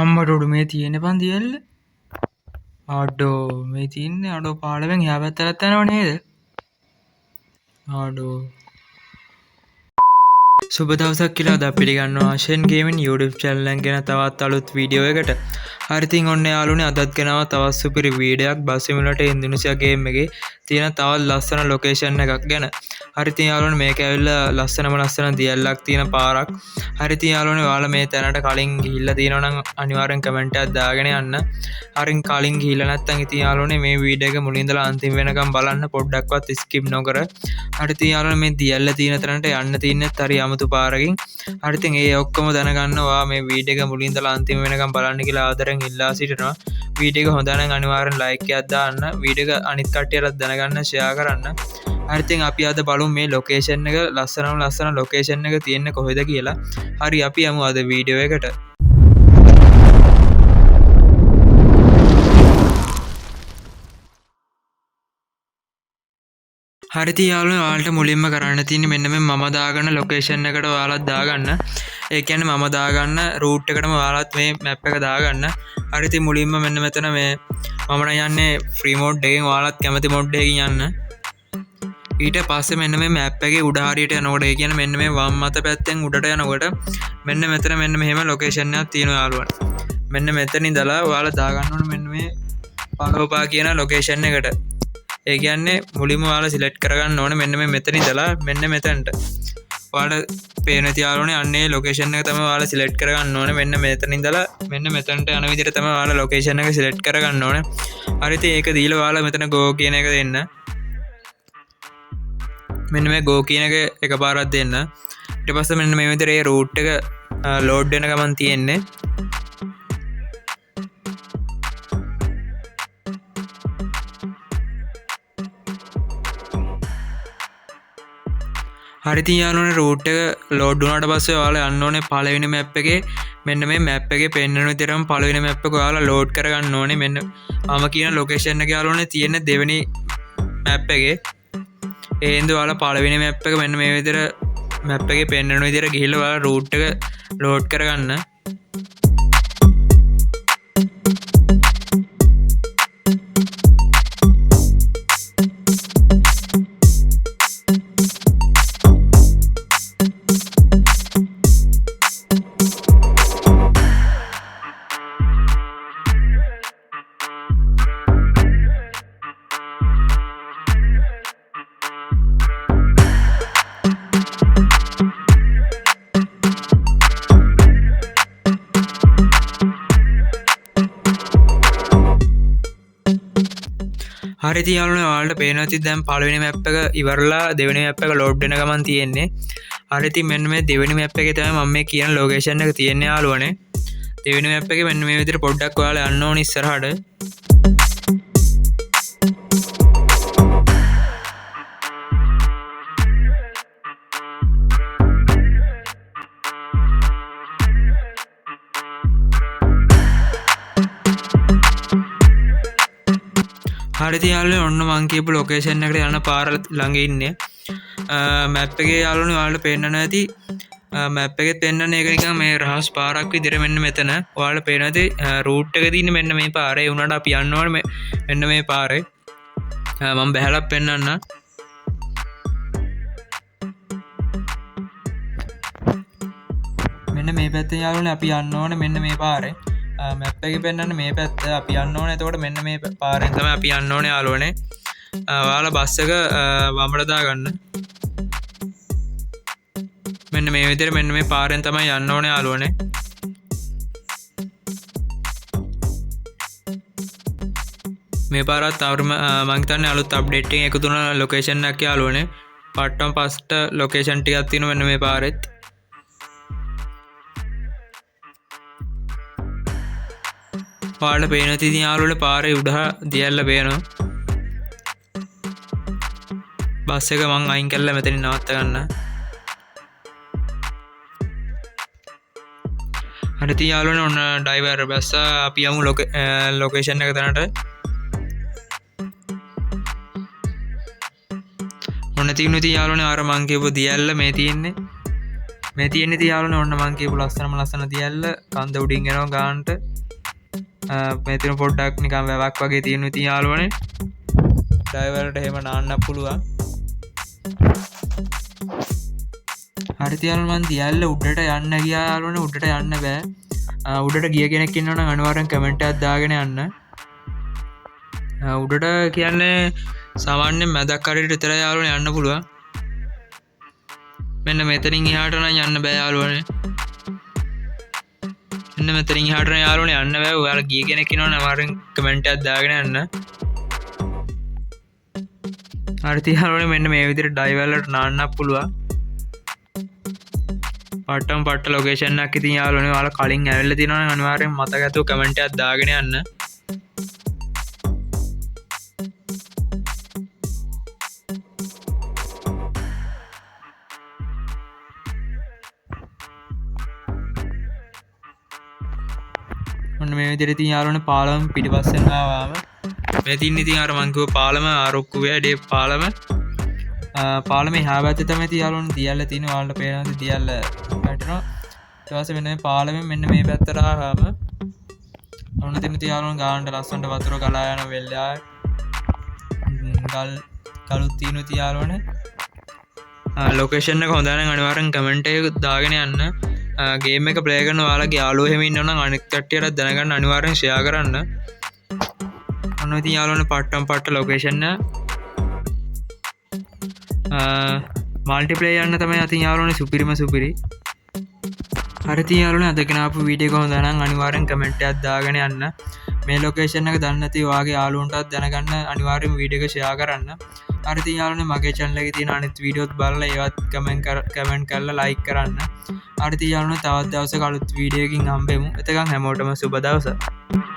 අම්මටොඩු මේ තියෙන පන්දියල්ල අඩෝ මේ තියන්නේ අඩෝ පාලවෙන් යා පැත්තරත් යනව නේද අඩෝ සුබ දවසක් කියලා අද පිළිගන්නවා ආෂන් ගේමින් YouTube channel එක ගැන තවත් අලුත් වීඩියෝ එකකට. හරි ඉතින් ඔන්න යාළුවනේ අදත් ගෙනාවා තවත් සුපිරි වීඩියෝ එකක් බස් සිමුලේටර් ඉන්දුනීසියා ගේම් එකේ තියෙන තවත් ලස්සන ලොකේෂන් එකක් ගැන. හරි ඉතින් යාළුවනේ මේක ඇවිල්ලා ලස්සන දියල්ලක් තියෙන පාරක්. හරි ඉතින් යාළුවනේ ඔයාලා මේ තැනට කලින් ගිහිල්ලා තියෙනවා නම් අනිවාර්යෙන් කමෙන්ට් එකක් දාගෙන යන්න. හරින් කලින් ගිහිල්ලා නැත්නම් ඉතින් යාළුවනේ මේ වීඩියෝ එක මුලින් ඉඳලා අන්තිම වෙනකම් බලන්න පොඩ්ඩක්වත් ස්කිප් නොකර. හරි ඉතින් යාළුවනේ මේ දියල්ල තියෙන තැනට යන්න තියෙනෙත් හරි අමුතු පාරකින්. හරි ඉතින් ඒ ඔක්කොම දැනගන්න ඔයා මේ වීඩියෝ එක මුලින් ඉඳලා අන්තිම වෙනකම් බලන්න කියලා ආදරෙන් ඉල්ලා සිටිනවා. වීඩියෝ එක හොඳ නම් අනිවාර්යෙන් ලයික් එකක් දාන්න. වීඩියෝ එක අනිත් කට්ටියටත් දැනගන්න ෂෙයා කරන්න. හරි ඉතින් අපි අද බලමු මේ ලොකේෂන් එක ලස්සන ලොකේෂන් එක තියෙන්නේ කොහෙද කියලා. හරි අපි යමු අද වීඩියෝ එකට. හරි ඉතින් යාළුවෝ ඔයාලට මුලින්ම කරන්න තියෙන්නේ මෙන්න මේ මම දාගන්න ලොකේෂන් එකට ඔයාලත් දාගන්න. ඒ කියන්නේ මම දාගන්න රූට් එකටම ඔයාලත් මේ මැප් එක දාගන්න. හරි ඉතින් මුලින්ම මෙන්න මෙතන මේ මම යන්නේ ෆ්‍රී මෝඩ් එකෙන් ඔයාලත් කැමති මෝඩ් එකකින් යන්න. ඊට පස්සේ මෙන්න මේ මැප් එකේ උඩ හරියට යනකොට ඒ කියන්නේ මෙන්න මේ වම් අත පැත්තෙන් උඩට යනකොට මෙන්න මෙතන මෙන්න මෙහෙම ලොකේෂන් එකක් තියෙනවා යාළුවනේ. මෙන්න මෙතන ඉඳලා ඔයාලා දාගන්න ඕනේ මෙන්න මේ පළෝපා කියන ලොකේෂන් එකට. ඒ කියන්නේ මුලින්ම ඔයාලා සිලෙක්ට් කරගන්න ඕනේ මෙන්න මේ මෙතන ඉඳලා මෙන්න මෙතනට. ඔයාලට පේන තියාලෝනේ අන්නේ ලොකේෂන් එක තමයි ඔයාලා සිලෙක්ට් කරගන්න ඕනේ. මෙන්න මෙතන ඉඳලා මෙන්න මෙතනට යන විදිහට තමයි ඔයාලා ලොකේෂන් එක සිලෙක්ට් කරගන්න ඕනේ. හරි ඉතින් ඒක දීලා ඔයාලා මෙතන go කියන එක දෙන්න. මෙන්න මේ go කියන එක එකපාරක් දෙන්න. ඊට පස්සේ මෙන්න මේ විදිහට ඒ route එක load වෙන ගමන් තියෙන්නේ. හරි ඉතින් යාළුවනේ රූට් එක ලෝඩ් වුණාට පස්සේ ඔයාලා යන්න ඕනේ පළවෙනි මැප් එකේ මෙන්න මේ මැප් එකේ පෙන්වන විදිහටම පළවෙනි මැප් එක ඔයාලා ලෝඩ් කරගන්න ඕනේ. මෙන්න මම කියන ලොකේෂන් එක යාළුවනේ තියෙන දෙවෙනි මැප් එකේ. ඒ හින්දා ඔයාලා පළවෙනි මැප් එක මෙන්න මේ විදිහට මැප් එකේ පෙන්වන විදිහට ගිහිල්ලා ඔයාලා රූට් එක ලෝඩ් කරගන්න. හරි ඉතින් යාළුවනේ ඔයාලට පේනවා ඉතින් දැන් පළවෙනි මැප් එක ඉවරලා දෙවෙනි මැප් එක ලෝඩ් වෙන ගමන් තියෙන්නේ. හරි ඉතින් මෙන්න මේ දෙවෙනි මැප් එකේ තමයි මම මේ කියන ලොකේෂන් එක තියෙන්නේ යාළුවනේ. දෙවෙනි මැප් එකේ මෙන්න මේ විදිහට පොඩ්ඩක් ඔයාලා යන්න ඕනේ ඉස්සරහට. හරි ඉතින් යාළුවනේ ඔන්න මං කියපු ලොකේෂන් එකට යන පාර ළඟ ඉන්නේ. මැප් එකේ යාළුවනේ ඔයාලට පේන්න නැති මැප් එකෙත් පෙන්නන්නේ ඒක නිකන් මේ රහස් පාරක් විදිහට මෙන්න මෙතන. ඔයාලට පේන නැති රූට් එක තියෙන්නේ මෙන්න මේ පාරේ. ඒ වුණාට අපි යන්න ඕනේ මෙන්න මේ පාරේ. මම බහැලා පෙන්නන්න. මෙන්න මේ පැත්තෙන් යාළුවනේ අපි යන්න ඕනේ මෙන්න මේ පාරේ. මැප් එකේ පෙන්නන්නේ මේ පැත්ත අපි යන්න ඕනේ. එතකොට මෙන්න මේ පාරෙන් තමයි අපි යන්න ඕනේ යාළුවනේ. ඔයාලා බස් එක වමට දාගන්න. මෙන්න මේ විදිහට මෙන්න මේ පාරෙන් තමයි යන්න ඕනේ යාළුවනේ. මේ පාරත් මම හිතන්නේ අලුත් අප්ඩේට් එකකින් එකතු වුණ ලොකේෂන් එකක් යාළුවනේ. පට්ටම් පස්ට ලොකේෂන් ටිකක් තියෙනවා මෙන්න මේ පාරෙත්. ඔයාලට පේන ඉතින් යාළුවනේ පාරේ උඩ දියල්ල පේනවා. බස් එක මං අයින් කරලා මෙතනින් නවත්ත ගන්න. හරි ඉතින් යාළුවනේ ඔන්න ඩ්‍රයිවර් බැස්සා අපි යමු ලොකේෂන් එක තැනට. ඔන්න තියෙන ඉතින් යාළුවනේ අර මං කියපු දියල්ල මේ තියෙන්නේ. මේ තියෙන තියාලුනේ ඔන්න මං කියපු ලස්සන තියල්ල කන්ද උඩින් එනවා ගානට මෙතන පොඩ්ඩක් නිකන් වැවක් වගේ තියෙන තියාලුවනේ ඩ්‍රයිවර්ට එහෙම නාන්න පුළුවන් හරි තියාලුනේ මං තියල්ල උඩට යන්න ගියා යාළුවනේ උඩට යන්න බෑ උඩට ගිය කෙනෙක් ඉන්නවනම් අනිවාර්යෙන් කමෙන්ට් එකක් දාගෙන යන්න උඩට කියන්නේ සාමාන්‍යයෙන් මැදක් හරියට විතරයි යාළුවනේ යන්න පුළුවන් මෙන්න මෙතනින් එහාට නම් යන්න බෑ යාළුවනේ මෙන්න මෙතනින් එහාට නම් යාළුවනේ යන්න බෑ ඔයාලා ගිය කෙනෙක් ඉන්නවනම් අනිවාර්යෙන් කමෙන්ට් එකක් දාගෙන යන්න හරි යාළුවනේ මෙන්න මේ විදිහට ඩ්‍රයිවර් වලට නාන්නත් පුළුවන් පට්ට ලොකේෂන් එකක් ඉතින් යාළුවනේ ඔයාලා කලින් ඇවිල්ලා තියෙනවා නම් අනිවාර්යෙන් මතක ඇතුව කමෙන්ට් එකක් දාගෙන යන්න ඔන්න මේ විදිහට ඉතින් යාළුවනේ පාලම පිටිපස්සෙන් ආවම මේ තින්නේ ඉතින් අර මං කිව්ව පාලම ආරොක්කු වැඩේ පාලමේ එහා පැත්තේ තමයි ඉතින් යාළුවනේ දියල්ල තියෙන්නේ ඔයාලට පේනවාද දියල්ල වැටෙනවා ඊට පස්සේ මෙන්න මේ පාලමෙන් මෙන්න මේ පැත්තට ආවම ඔන්න තින්නේ ඉතින් යාළුවනේ ගානට ලස්සනට වතුර ගලා යන වෙල්ලා ගලුත් තියෙනවා ඉතින් යාළුවනේ ලොකේෂන් එක හොඳ නම් අනිවාර්යෙන් කමෙන්ට් එක දාගෙන යන්න ගේම් එක ප්ලේ කරන ඔයාලගේ යාළුවෝ එහෙම ඉන්නවනම් අනිත් කට්ටියටත් දැනගන්න අනිවාර්යෙන් ෂෙයා කරන්න. ඔන්න ඉතින් යාළුවනේ පට්ට ලොකේෂන් එක මල්ටිප්ලේයර් යන්න තමයි ඉතින් යාළුවනේ සුපිරිම සුපිරි. හරි ඉතින් යාළුවනේ අද ගෙන ආපු වීඩියෝ එක හොඳ නම් අනිවාර්යෙන් කමෙන්ට් එකක් දාගෙන යන්න. මේ ලොකේෂන් එක දන්නේ නැති ඔයාගේ යාළුවන්ටත් දැනගන්න අනිවාර්යෙන් වීඩියෝ එක ෂෙයා කරන්න. හරි ඉතින් යාළුවනේ මගේ channel එකේ තියෙන අනිත් වීඩියෝත් බලලා ඒවත් කමෙන්ට් කරලා ලයික් කරන්න. හරි ඉතින් යාළුවනේ තවත් දවසක අලුත් වීඩියෝ එකකින් හම්බෙමු. එතකන් හැමෝටම සුබ දවසක්.